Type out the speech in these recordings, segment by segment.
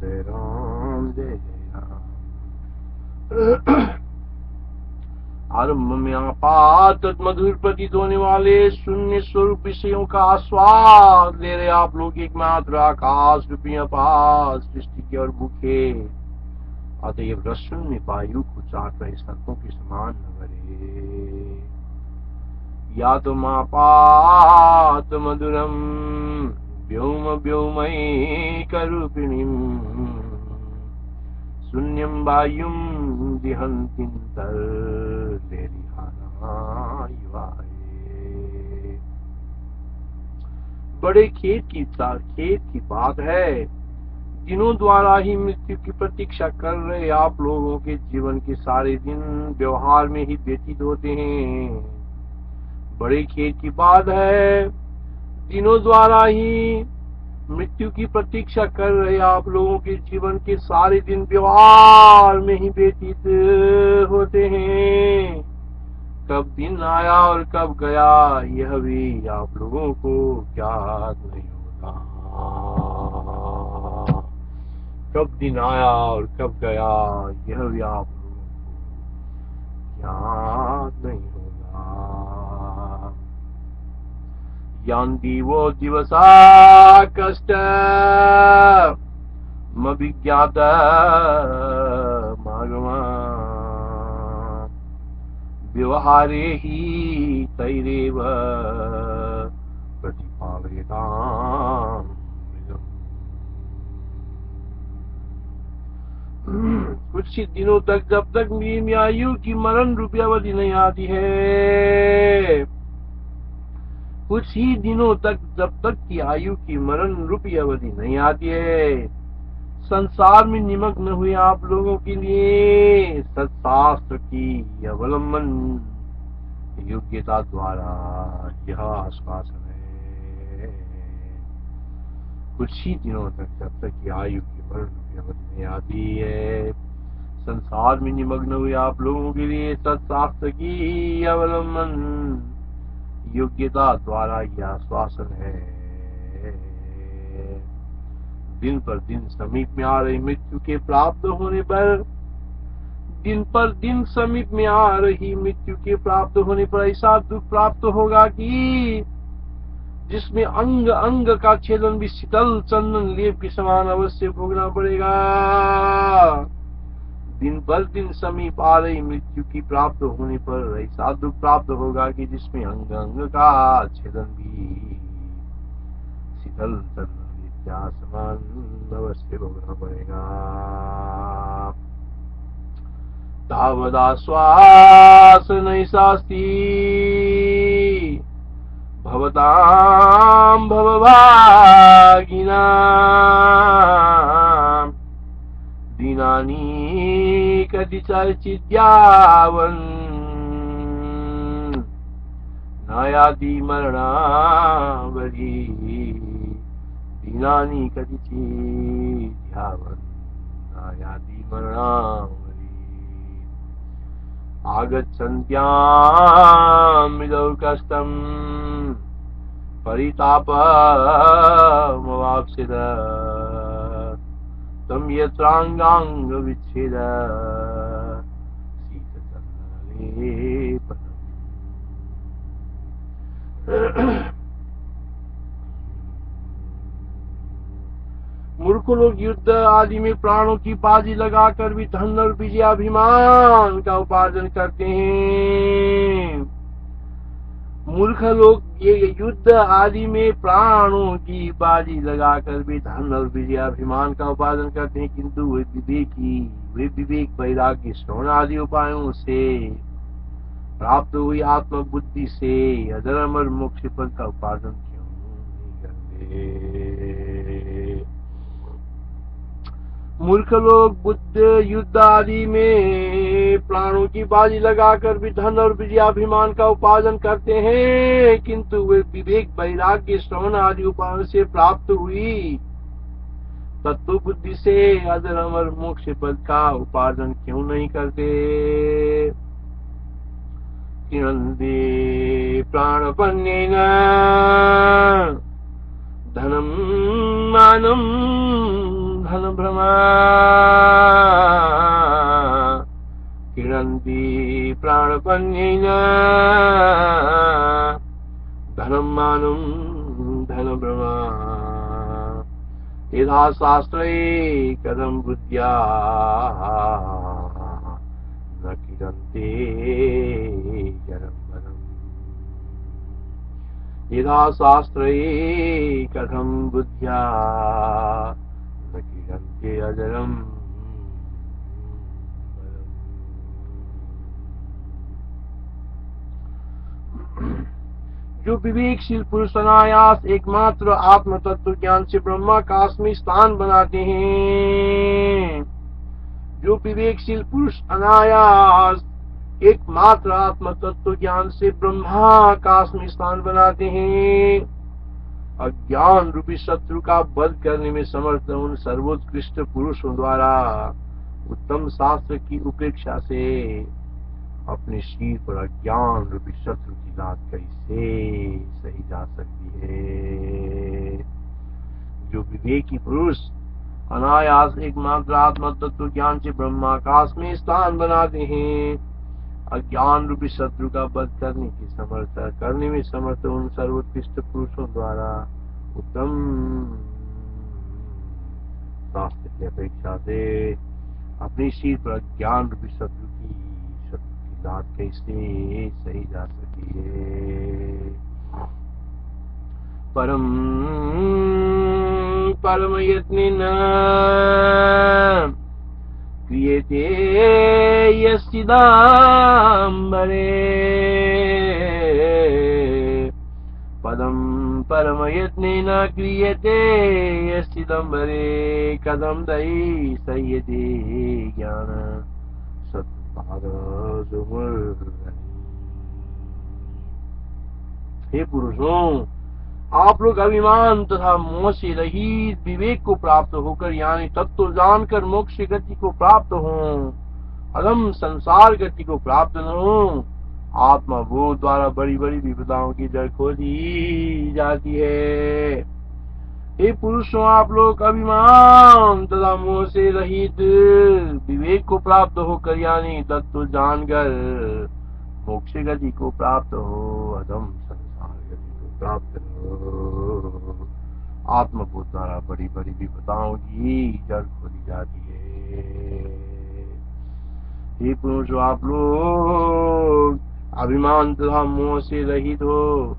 जय राम जय जय राम। आरंभ में आपात मधुर प्रतीत होने वाले शून्य स्वरूप विषयों का आस्वाद ले रहे आप लोग एकमात्र आकाश रूपी अपार सृष्टि के और भूखे अतएव रसुन्य वायु को चाट रहे सर्पों के समान न भरे। या तो मापात मधुरम व्योम व्योमैकरूपिणीम् शून्यं वायुं दिहन्तीन्तर्लेरिहानायुवाये। बड़े खेत की बात है, दिनों द्वारा ही मृत्यु की प्रतीक्षा कर रहे आप लोगों के जीवन के सारे दिन व्यवहार में ही व्यतीत होते हैं। बड़े खेत की बात है, दिनों द्वारा ही मृत्यु की प्रतीक्षा कर रहे आप लोगों के जीवन के सारे दिन व्यवहार में ही व्यतीत होते हैं। कब दिन आया और कब गया यह भी आप लोगों को ज्ञात नहीं होता। कब दिन आया और कब गया यह भी आप लोगों को ज्ञात नहीं होता। यान्ति वो दिवसा कष्टमभिज्ञातमागमा व्यवहारे हि तैरेव प्रतिपालयताम्। कुछ ही दिनों तक जब तक मेरी आयु की मरण रूपी अवधि नहीं आती है, कुछ ही दिनों तक जब तक की आयु की मरण रूपी अवधि नहीं आती है, संसार में निमग्न हुए आप लोगों के लिए सत्शास्त्र की अवलंबन योग्यता द्वारा यह आश्वासन है। कुछ ही दिनों तक जब तक की आयु की मरण रूपी अवधि नहीं आती है, संसार में निमग्न हुए आप लोगों के लिए सत्शास्त्र की अवलंबन योग्यता द्वारा यह आश्वासन है। दिन पर दिन समीप में आ रही मृत्यु के प्राप्त होने पर, दिन पर दिन समीप में आ रही मृत्यु के प्राप्त होने पर ऐसा दुख प्राप्त होगा कि जिसमें अंग अंग का छेदन भी शीतल चंदन लेप के समान अवश्य भोगना पड़ेगा। दिन पर दिन समीप आ रही मृत्यु की प्राप्त होने पर ऐसा दुख प्राप्त होगा कि जिसमें अंग अंग का छेदन भी शीतल चंदन समान अवश्य भोगना पड़ेगा। तावदाश्वास नैषास्ति भवतां भवभागिनां दिनानि कतिचर्चिद्यावन् न याति मरणावधि दिनानि कतिचिद्यावन् न याति मरणावधि। आगच्छन्त्यां मृदौ कष्टम् परितापमवाप्स्यत तम यत्रांगांग विच्छेद शीतचंदनलेपनम्। मूर्ख लोग युद्ध आदि में प्राणों की बाजी लगाकर भी धन और विजयाभिमान का उपार्जन करते हैं। मूर्ख लोग ये युद्ध आदि में प्राणों की बाजी लगाकर भी धन और विजयाभिमान का उपार्जन करते हैं, किंतु वे विवेक वैराग्य श्रवण आदि उपायों से प्राप्त हुई आत्म बुद्धि से अजर अमर मोक्ष पद का उपार्जन क्यों नहीं करते। मूर्ख लोग बुद्ध युद्ध आदि में प्राणों की बाजी लगाकर भी धन और विजयाभिमान का उपार्जन करते हैं, किंतु वे विवेक वैराग्य श्रवण आदि उपायों से प्राप्त हुई तत्व बुद्धि से अजर अमर मोक्ष पद का उपार्जन क्यों नहीं करते। किनंदे प्राणपन्नेन धनम मानम धन भ्रमा किरन्ति प्राणपन्येन धनं मानं धन भ्रमा यथा शास्त्रे कथं बुद्ध्या न किरन्ते जरं वरम् यथा शास्त्रे कथं बुद्ध्या न किरन्ते अजरं जो विवेकशील पुरुष अनायास एकमात्र आत्म तत्व ज्ञान से ब्रह्माकाश में स्थान बनाते हैं, जो विवेकशील पुरुष अनायास एकमात्र आत्म तत्व ज्ञान से ब्रह्माकाश में स्थान बनाते हैं, अज्ञान रूपी शत्रु का वध करने में समर्थ उन सर्वोत्कृष्ट पुरुषों द्वारा उत्तम शास्त्र की उपेक्षा से अपने शीर पर अज्ञान रूपी शत्रु की लात कैसे सही जा सकती है। जो विवेकी पुरुष अनायास एकमात्र आत्म तत्व ज्ञान से ब्रह्माकाश में स्थान बनाते हैं, अज्ञान रूपी शत्रु का वध करने में समर्थ उन सर्वोत्कृष्ट पुरुषों द्वारा उत्तम शास्त्र की अपेक्षा से अपनी शीर पर अज्ञान रूपी शत्रु की लात कैसे सही जा सकी है। परम यत्नेन क्रियते यस्चिदाम्बरे परम यत्नेन क्रियते यस्चिदम्बरे कथं दयि संयते ज्ञान हे पुरुषों, आप लोग अभिमान तथा मोह से रहित विवेक को प्राप्त होकर यानी तत्व जानकर मोक्ष गति को प्राप्त हो, अधम संसार गति को प्राप्त न हो। आत्मा बोध द्वारा बड़ी बड़ी विपदाओं की जड़ खोदी जाती है। हे पुरुषों, आप लोग अभिमान तथा मोह से रहित विवेक को प्राप्त होकर यानी तत्व जानकर मोक्ष गति को प्राप्त हो, अधम संसार गति को प्राप्त हो। आत्मबोध द्वारा बड़ी बड़ी विपदाओं की जड़ खोदी जाती है। हे पुरुषों, आप लोग अभिमान तथा मोह से रहित हो,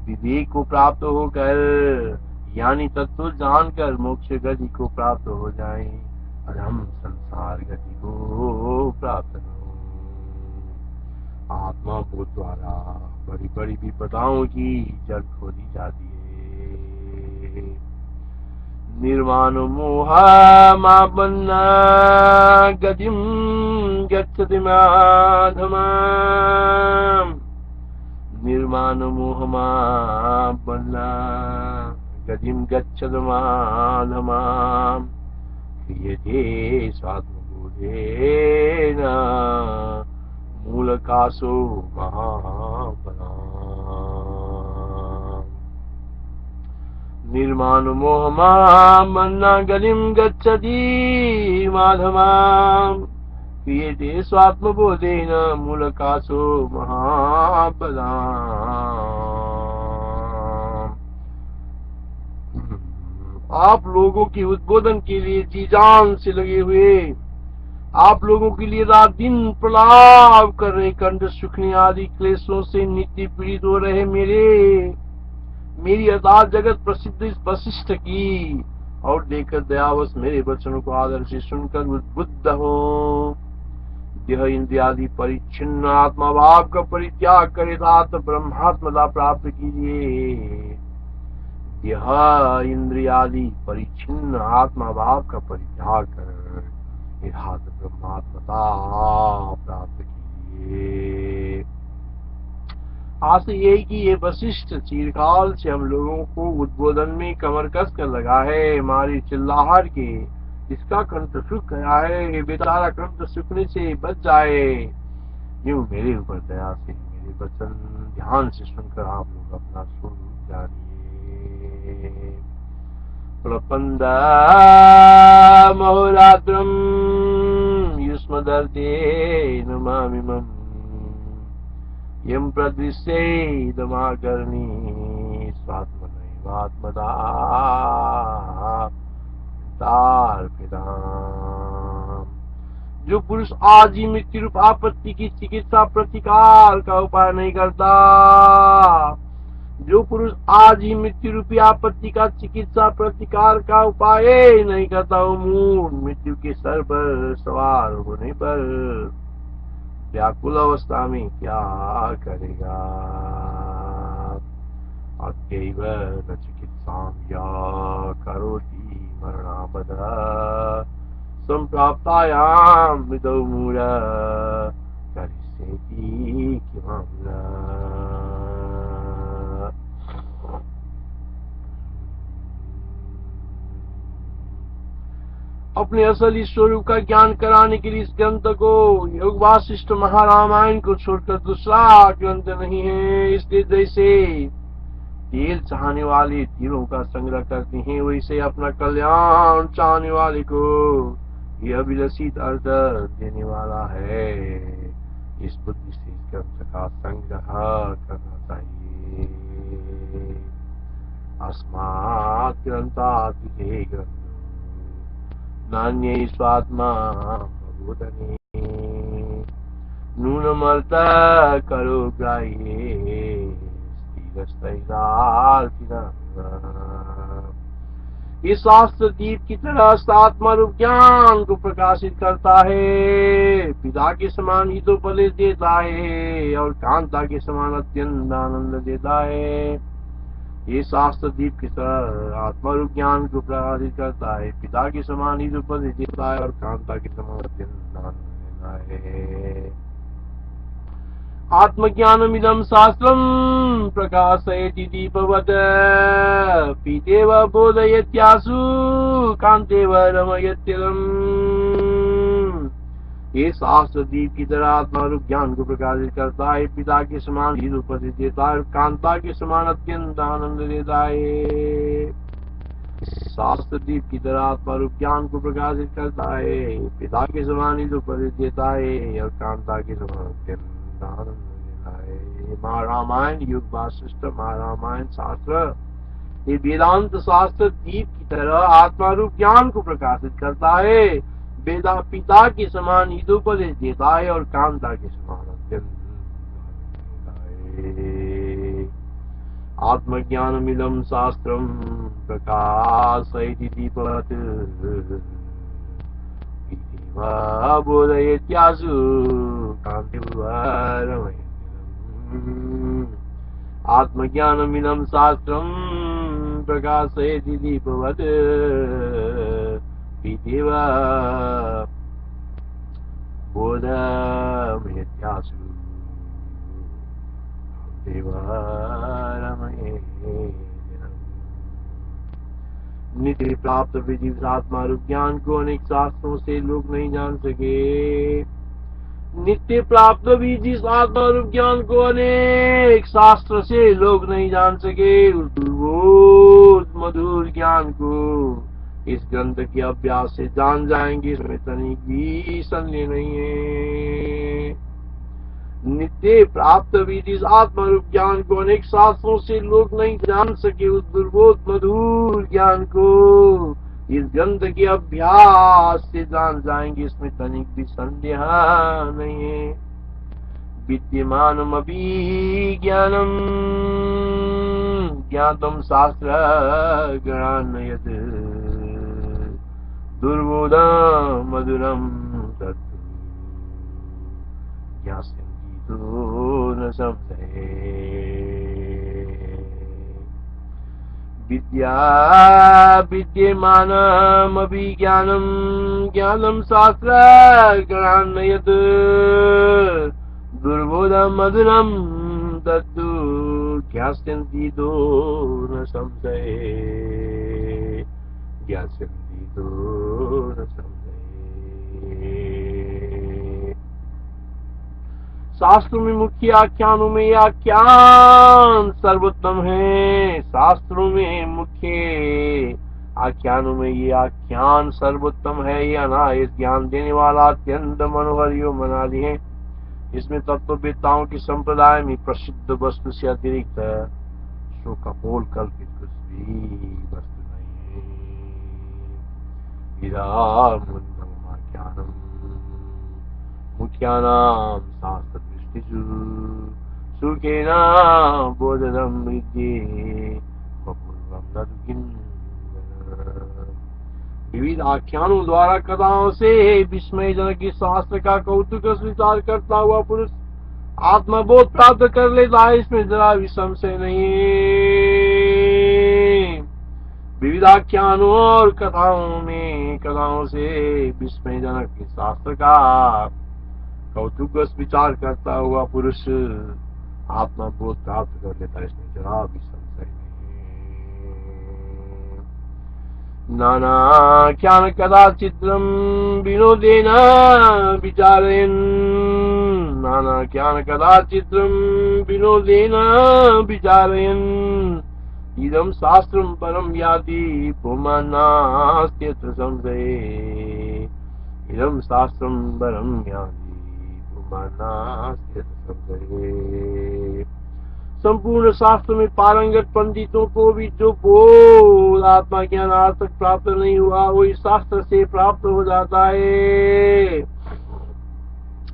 विवेक को प्राप्त होकर यानी तत्व जानकर मोक्ष गति को प्राप्त हो जाए, अधम संसार गति को प्राप्त हो। आत्मा बोध द्वारा बड़ी बड़ी विपदाओं की जड़ खोदी जाती है। निर्माण मोह मापन्ना गतिम गच्छति माधमा निर्माण मोह मापन्ना गतिम गच्छति माधमा क्रियते स्वात्मबोधेन मूलकासो महाबला निर्माण मोह मापन्ना गतिम गच्छति माधमा क्रियते स्वात्मबोधेन मूलकासो महाबला। आप लोगों के उद्बोधन के लिए जी जान से लगे हुए, आप लोगों के लिए रात दिन प्रलाप कर रहे, कंठ सुखने आदि क्लेशों से नित्य पीड़ित हो रहे मेरी अर्थात जगत प्रसिद्ध इस वशिष्ठ की और देकर दयावश मेरे वचनों को आदर से सुनकर उद्बुद्ध हो, देह इंद्रियादि परिच्छिन्न आत्मा भाव का परित्याग करे अर्थात ब्रह्मात्मता प्राप्त कीजिए। यह इंद्रियादि परिच्छिन्न आत्मा भाव का परित्याग कर यथार्थ ब्रह्मात्मता प्राप्त कीजिए। आशा यही कि ये वशिष्ठ चिरकाल से हम लोगों को उद्बोधन में कमर कस कर लगा है, हमारी चिल्लाहट के इसका कंठ सूख गया है, बेचारा कंठ सूखने से बच जाए। यूं मेरे ऊपर दया से मेरे वचन ध्यान से सुनकर आप लोग अपना स्वरूप जानिए। प्रपन्नमहोरात्रम् युष्मदर्तेन मामिमम् यं प्रदृश्येदमाकर्णी स्वात्मनैवात्मदा तार्पिताम्। जो पुरुष आज ही मृत्यु रूप आपत्ति की चिकित्सा प्रतिकार का उपाय नहीं करता, जो पुरुष आज ही मृत्यु रूपी आपत्ति का चिकित्सा प्रतिकार का उपाय नहीं करता, वो मूढ़ मृत्यु के सर पर सवार होने पर व्याकुल अवस्था में क्या करेगा। अत्यैव न चिकित्सां या करोति मरणावध संप्राप्तायां विदौ मूढ़ करिष्यति किमम्ल। अपने असली स्वरूप का ज्ञान कराने के लिए इस ग्रंथ को, योग वासिष्ठ महारामायण को छोड़कर दूसरा ग्रंथ नहीं है। इसलिए जैसे तेल चाहने वाले तीरों का संग्रह करते हैं, वैसे अपना कल्याण चाहने वाले को यह अभिलषित अर्थ देने वाला है। इस बुद्धि से इस ग्रंथ का संग्रह करना चाहिए। अस्मात् ग्रंथात् विधे ग्रंथ नान्ये स्वात्मा बोधने नूनमर्थ करो ग्राह्ये इस शास्त्र दीप की तरह आत्मा रूप ज्ञान को प्रकाशित करता है, पिता के समान हितोपदेश देता है और कांता के समान अत्यंत आनंद देता है। ये शास्त्र दीप की तरह आत्मा रूप ज्ञान को प्रकाशित करता है, पिता के समान हितोपदेश देता है और कांता के समान अत्यंत आनंद देता है। आत्मज्ञानमिदं शास्त्रं प्रकाशयति दीपवत् पीतेव बोधयत्यासु कान्तेव रमयत्यलम्। ये शास्त्र दीप की तरह आत्मा रूप ज्ञान को प्रकाशित करता है, पिता के समान ही उपदेश देता है और कांता के समान अत्यंत आनंद देता है। शास्त्र दीप की तरह आत्मा रूप ज्ञान को प्रकाशित करता है, पिता के समान ही उपदेश देता है और कांता के समान अत्यंत आनंद देता है। महारामायण युग वासिष्ठ महारामायण शास्त्र ये वेदांत शास्त्र दीप की तरह आत्मा रूप ज्ञान को प्रकाशित करता है, वेदा पिता के समान हितोपदेश देता है और कांता के समान अत्यंत आत्मज्ञानमिदं शास्त्रं प्रकाशयति दीपवत् बोधयत्यासु कान्तिं रमयत्यलम्। आत्मज्ञानमिदं शास्त्रं प्रकाशयति दीपवत् पीतेव बोधयत्यासु कान्तिं रमयत्यलम्। नित्य प्राप्त विधि आत्मा रूप ज्ञान को अनेक शास्त्रों से लोग नहीं जान सके। नित्य प्राप्त भी जिस आत्मा रूप ज्ञान को अनेक शास्त्र से लोग नहीं जान सके, उस दुर्बोध मधुर ज्ञान को इस ग्रंथ के अभ्यास से जान जाएंगे, इसमें तनिक भी संदेह नहीं है। नित्य प्राप्त भी जिस आत्मा रूप ज्ञान को अनेक शास्त्रों से लोग नहीं जान सके, उस दुर्बोध मधुर ज्ञान को इस ग्रंथ के अभ्यास से जान जाएंगे, इसमें तनिक भी संदेह नहीं है। विद्यमानमपि ज्ञानम ज्ञातम शास्त्र गणान्यत् दुर्बोधं मधुरं तत्तु ज्ञास्यन्ति तु न संशये। विद्या विद्यमानमपि ज्ञानं ज्ञानं शास्त्र गणान्यत् दुर्बोधं मधुरं तत्तु ज्ञास्यन्ति तु न संशये। ज्ञास्यन्ति तु न संशये। शास्त्रों में मुख्य आख्यानों में यह आख्यान सर्वोत्तम है। शास्त्रों में मुख्य आख्यानों में ये आख्यान सर्वोत्तम है, ये अनायास ज्ञान देने वाला अत्यंत मनोहर यो मनाली है। इसमें तत्ववेत्ताओं की संप्रदाय में प्रसिद्ध वस्तु से अतिरिक्त शोकपोल कल्पित कुछ भी वस्तु नहीं है। इदामुन्नमाख्यानम् मुख्यानां शास्त्रदृष्टिषु सुखेन बोधनं विद्ये पूर्वं न तु किञ्चन। विविध आख्यानों द्वारा कथाओं से विस्मयजनक इस शास्त्र का कौतुक स्वीकार करता हुआ पुरुष आत्मबोध प्राप्त कर लेता है, इसमें जरा भी संशय नहीं। विविध आख्यानों और कथाओं से विस्मयजनक इस शास्त्र का कौतुक विचार करता हुआ पुरुष आत्मबोध प्राप्त कर लेता है, इसमें जरा भी संशय नहीं। नानाख्यान कदाचित्रं विनोदेन विचारयन्, नानाख्यान कदाचित्रं विनोदेन विचारयन्, इदं शास्त्रं परं याति पुमान्नास्त्यत्र संशये, इदं शास्त्रं परं याति पुमान्नास्त्यत्र संशये। संपूर्ण शास्त्र में पारंगत पंडितों को भी जो बोध आत्मा ज्ञान आज तक प्राप्त नहीं हुआ, वही शास्त्र से प्राप्त हो जाता है।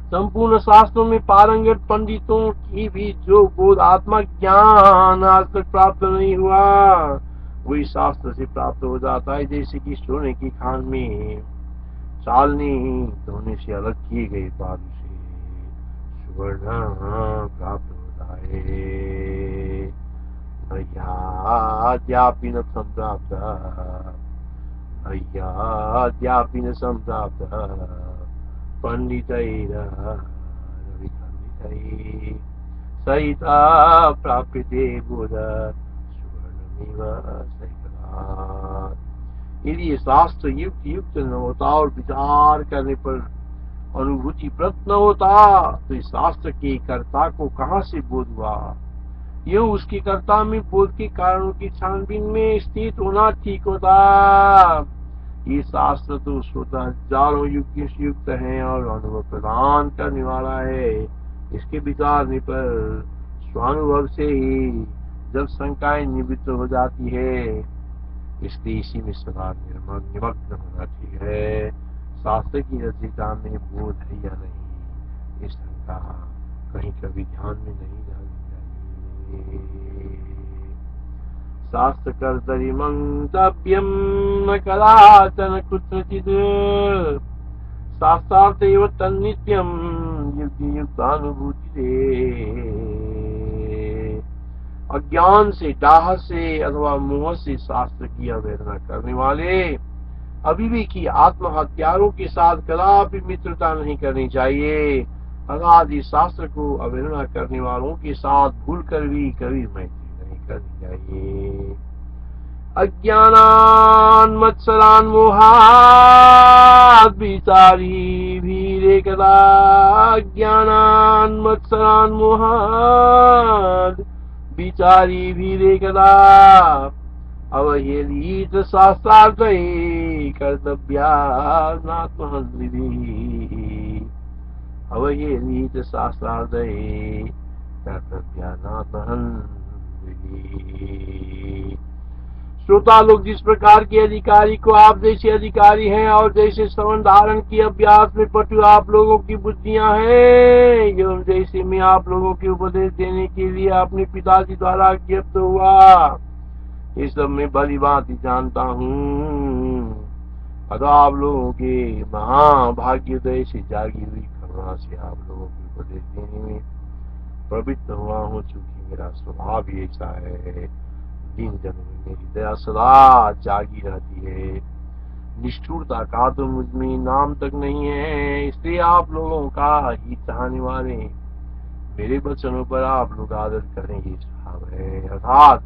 संपूर्ण शास्त्रों में पारंगत पंडितों की भी जो बोध आत्मा ज्ञान आज तक प्राप्त नहीं हुआ, वही शास्त्र से प्राप्त हो जाता है। जैसे कि सोने की खान में चालनी धोने से अलग किए गए बालू से सुवर्ण प्राप्त होता है। नयाद्यापि न संप्राप्त, नयाद्यापि न संप्राप्त पंडितैरविखण्डितैः सहिता प्राप्यते बोध सुवर्णमिव सैकलात्। यदि ये शास्त्र युक्त न होता और विचार करने पर अनुभूति प्रत न होता, तो इस शास्त्र के कर्ता को कहाँ से बोध हुआ? यह उसके कर्ता में बोध के कारणों की छानबीन में स्थित होना ठीक होता। ये शास्त्र तो स्वतः हजारों युग से युक्त है और अनुभव प्रदान करने वाला है। इसके विचारने पर स्वानुभव से ही जब शंकाएं निवृत्त हो जाती है, इसलिए इसी में सदा निमग्न होना ठीक है। शास्त्र की रचयिता में बोध है या नहीं, इस शंका कहीं कभी ध्यान में नहीं जानी चाहिए। शास्त्र कर्तरि मंतव्यम न कदाचन कुत्रचित्, शास्त्रार्थ एव तन्नित्यम युक्ति युक्तानुभूति। अज्ञान से, डाह से अथवा मोह से शास्त्र की अवहेलना करने वाले अविवेकी आत्महत्यारों के साथ कदापि मित्रता नहीं करनी चाहिए। अर्थात इस शास्त्र को अवहेलना करने वालों के साथ भूलकर भी कभी मैत्री नहीं करनी चाहिए। अज्ञानान् मत्सरान् मोहात् विचारी भीरेकदा, अज्ञानान् मत्सरान् मोहात् विचारी भीरेकदा, अवहेलित शास्त्रार्थे कर्तव्यानात्महन्त्रिभिः, अवहेलित शास्त्रार्थे कर्तव्यानात्महन्त्रिभिः। श्रोता लोग, जिस प्रकार के अधिकारी को आप जैसे अधिकारी हैं और जैसे श्रवण धारण की अभ्यास में पटु आप लोगों की बुद्धियां हैं, एवं जैसे मैं आप लोगों के उपदेश देने के लिए अपने पिताजी द्वारा ज्ञप्त हुआ, ये सब मैं भली भांति जानता हूँ। अतः आप लोगों के महाभाग्योदय से जागी हुई करुणा से आप लोगों को उपदेश देने में प्रवृत्त हुआ हूँ। चूंकि मेरा स्वभाव ही ऐसा है, दिन जन्म में मेरी दया सदा जागी रहती है। निष्ठुरता का तो मुझ में नाम तक नहीं है, इसलिए आप लोगों का हित चाहने वाले मेरे वचनों पर आप लोग आदर करें, ये स्वभाव है। अर्थात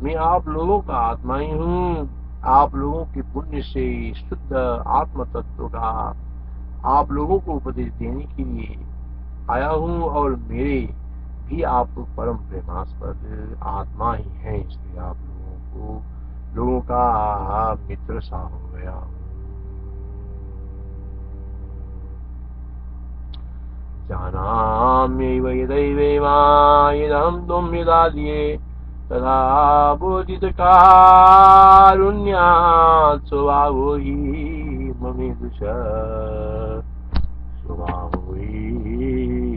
मैं आप लोगों का आत्मा ही हूँ। आप लोगों के पुण्य से शुद्ध आत्म तत्व का आप लोगों को उपदेश देने के लिए आया हूँ, और मेरे भी आप लोग परम प्रेमास्पद आत्मा ही हैं, इसलिए आप लोगों को लोगों का मित्र सा हो गया हूँ। जानाम्यैव यदैवेमायदहं त्वं यदा दिये तदा बोधितकारुण्यात् स्वभावो हि ममीदृश स्वभावो हि